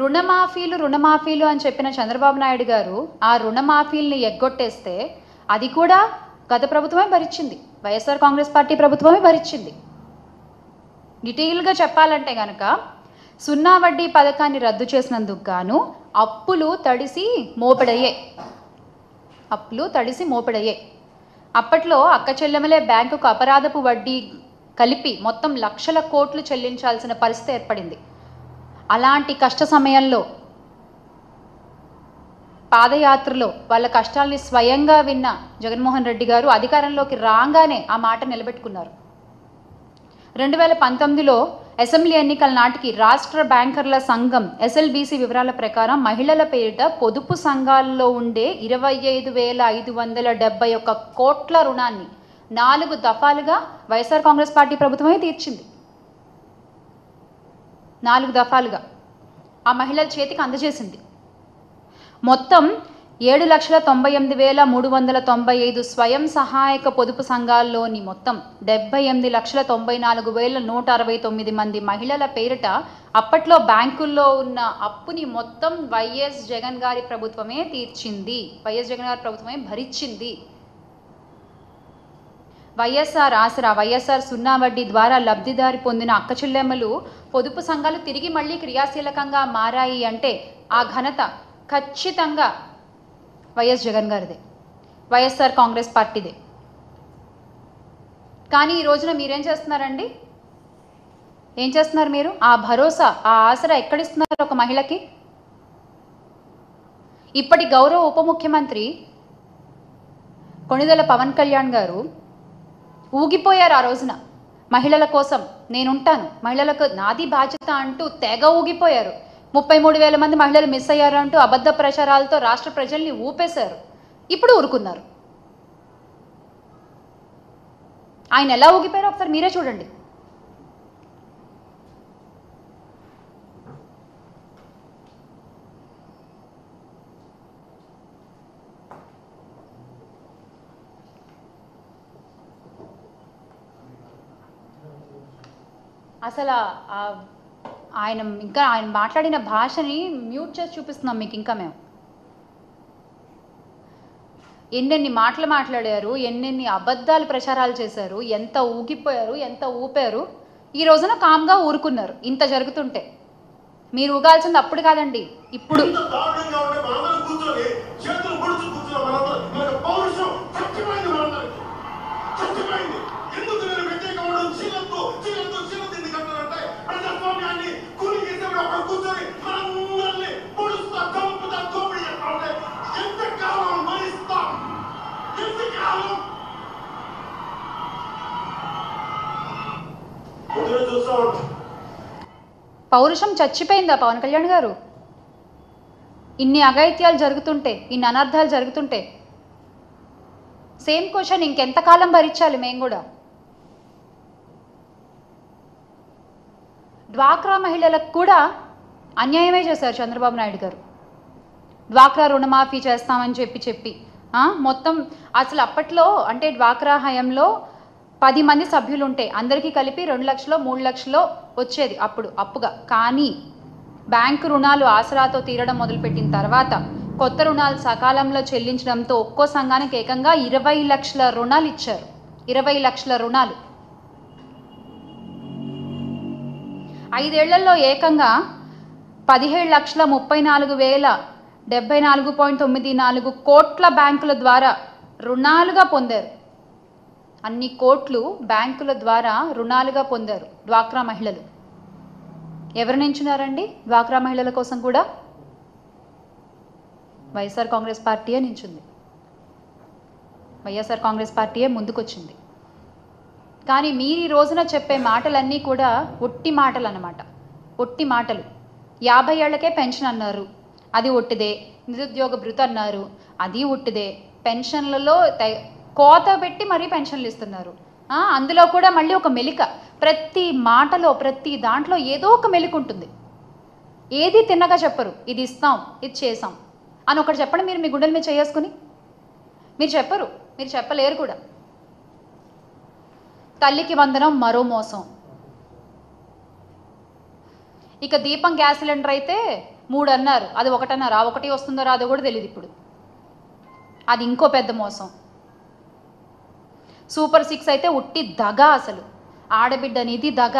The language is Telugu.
రుణమాఫీలు అని చెప్పిన చంద్రబాబు నాయుడు గారు ఆ రుణమాఫీల్ని ఎగ్గొట్టేస్తే అది కూడా గత ప్రభుత్వమే భరించింది, వైఎస్ఆర్ కాంగ్రెస్ పార్టీ ప్రభుత్వమే భరించింది. డీటెయిల్గా చెప్పాలంటే కనుక సున్నా వడ్డీ పథకాన్ని రద్దు చేసినందుకు గాను అప్పులు తడిసి మోపెడయ్యే. అప్పట్లో అక్క చెల్లెమలే బ్యాంకుకు అపరాధపు వడ్డీ కలిపి మొత్తం లక్షల కోట్లు చెల్లించాల్సిన పరిస్థితి ఏర్పడింది. అలాంటి కష్ట సమయంలో పాదయాత్రలో వాళ్ళ కష్టాల్ని స్వయంగా విన్న జగన్మోహన్ రెడ్డి గారు అధికారంలోకి రాగానే ఆ మాట నిలబెట్టుకున్నారు. 2019లో అసెంబ్లీ ఎన్నికల నాటికి రాష్ట్ర బ్యాంకర్ల సంఘం ఎస్ఎల్బీసీ వివరాల ప్రకారం మహిళల పేరిట పొదుపు సంఘాల్లో ఉండే 25,571 కోట్ల రుణాన్ని 4 దఫాలుగా వైఎస్ఆర్ కాంగ్రెస్ పార్టీ ప్రభుత్వమే తీర్చింది. 4 దఫాలుగా ఆ మహిళల చేతికి అందజేసింది. మొత్తం 7,98,395 స్వయం సహాయక పొదుపు సంఘాల్లోని మొత్తం 78,94,169 మంది మహిళల పేరిట అప్పట్లో బ్యాంకుల్లో ఉన్న అప్పుని మొత్తం వైఎస్ జగన్ గారి ప్రభుత్వమే తీర్చింది, వైఎస్ జగన్ గారి ప్రభుత్వమే భరించింది. వైఎస్ఆర్ ఆసరా, వైఎస్ఆర్ సున్నా వడ్డీ ద్వారా లబ్ధిదారి పొందిన అక్క చెల్లెమ్మలు పొదుపు సంఘాలు తిరిగి మళ్ళీ క్రియాశీలకంగా మారాయి అంటే ఆ ఘనత ఖచ్చితంగా వైఎస్ జగన్ గారిదే, వైఎస్ఆర్ కాంగ్రెస్ పార్టీదే. కానీ ఈ రోజున మీరేం చేస్తున్నారండి? ఏం చేస్తున్నారు మీరు? ఆ భరోసా, ఆ ఆసరా ఎక్కడిస్తున్నారు ఒక మహిళకి? ఇప్పటి గౌరవ ఉప ముఖ్యమంత్రి కొణిదెల పవన్ కళ్యాణ్ గారు ఊగిపోయారు. ఆ రోజున మహిళల కోసం నేనుంటాను, మహిళలకు నాది బాధ్యత అంటూ తెగ ఊగిపోయారు. 33,000 మంది మహిళలు మిస్ అయ్యారు అంటూ అబద్ధ ప్రచారాలతో రాష్ట్ర ప్రజల్ని ఊపేశారు. ఇప్పుడు ఊరుకున్నారు. ఆయన ఎలా ఊగిపోయారో ఒకసారి మీరే చూడండి. అసలు ఆయన మాట్లాడిన భాషని మ్యూట్ చేసి చూపిస్తున్నాం మీకు. ఇంకా మేము ఎన్నెన్ని మాటలు మాట్లాడారు, ఎన్నెన్ని అబద్ధాలు ప్రచారాలు చేశారు, ఎంత ఊగిపోయారు, ఎంత ఊపారు. ఈ రోజున కామ్గా ఊరుకున్నారు. ఇంత జరుగుతుంటే మీరు ఊగాల్సింది అప్పుడు కాదండి, ఇప్పుడు. పౌరుషం చచ్చిపోయిందా పవన్ కళ్యాణ్ గారు? ఇన్ని అఘాయిత్యాలు జరుగుతుంటే, ఇన్ని అనర్థాలు జరుగుతుంటే సేమ్ క్వశ్చన్, ఇంకెంతకాలం భరించాలి మేము కూడా? డ్వాక్రా మహిళలకు కూడా అన్యాయమే చేశారు చంద్రబాబు నాయుడు గారు. డ్వాక్రా రుణమాఫీ చేస్తామని చెప్పి మొత్తం అసలు అప్పట్లో అంటే డ్వాక్రా హయాంలో 10 మంది సభ్యులు ఉంటే అందరికీ కలిపి 2 లక్షలో 3 లక్షలో వచ్చేది అప్పుడు అప్పుగా. కానీ బ్యాంకు రుణాలు ఆసరాతో తీరడం మొదలుపెట్టిన తర్వాత కొత్త రుణాలు సకాలంలో చెల్లించడంతో ఒక్కో సంఘానికి ఏకంగా 20 లక్షల రుణాలు ఇచ్చారు. 20 లక్షల రుణాలు 5 ఏళ్లలో ఏకంగా 17,34,074.94 కోట్ల బ్యాంకుల ద్వారా రుణాలుగా పొందారు. అన్ని కోట్లు బ్యాంకుల ద్వారా రుణాలుగా పొందారు డ్వాక్రా మహిళలు. ఎవరు నించున్నారండి డ్వాక్రా మహిళల కోసం కూడా? వైఎస్ఆర్ కాంగ్రెస్ పార్టీయే నించుంది, వైఎస్ఆర్ కాంగ్రెస్ పార్టీయే ముందుకొచ్చింది. కానీ మీరు ఈ రోజున చెప్పే మాటలన్నీ కూడా ఒట్టి మాటలు అన్నమాట, ఒట్టి మాటలు. 50 ఏళ్లకే పెన్షన్ అన్నారు, అది ఒట్టిదే. నిరుద్యోగ భృతి అన్నారు, అది ఒట్టిదే. పెన్షన్లలో కోత పెట్టి మరీ పెన్షన్లు ఇస్తున్నారు. అందులో కూడా మళ్ళీ ఒక మెలిక, ప్రతి మాటలో ప్రతి దాంట్లో ఏదో ఒక మెలిక ఉంటుంది. ఏది తిన్నగా చెప్పరు, ఇది ఇస్తాం ఇది చేసాం అని ఒకటి చెప్పండి మీరు మీ గుండెల మీద చేసుకుని. మీరు చెప్పరు, మీరు చెప్పలేరు కూడా. తల్లికి వందనం మరో మోసం. ఇక దీపం గ్యాస్ సిలిండర్ అయితే 3 అన్నారు, అది 1 అన్నారు. ఆ 1 వస్తుందో రాదో కూడా తెలియదు ఇప్పుడు. అది ఇంకో పెద్ద మోసం. సూపర్ 6 అయితే ఉట్టి దగ, అసలు ఆడబిడ్డ అనేది దగ.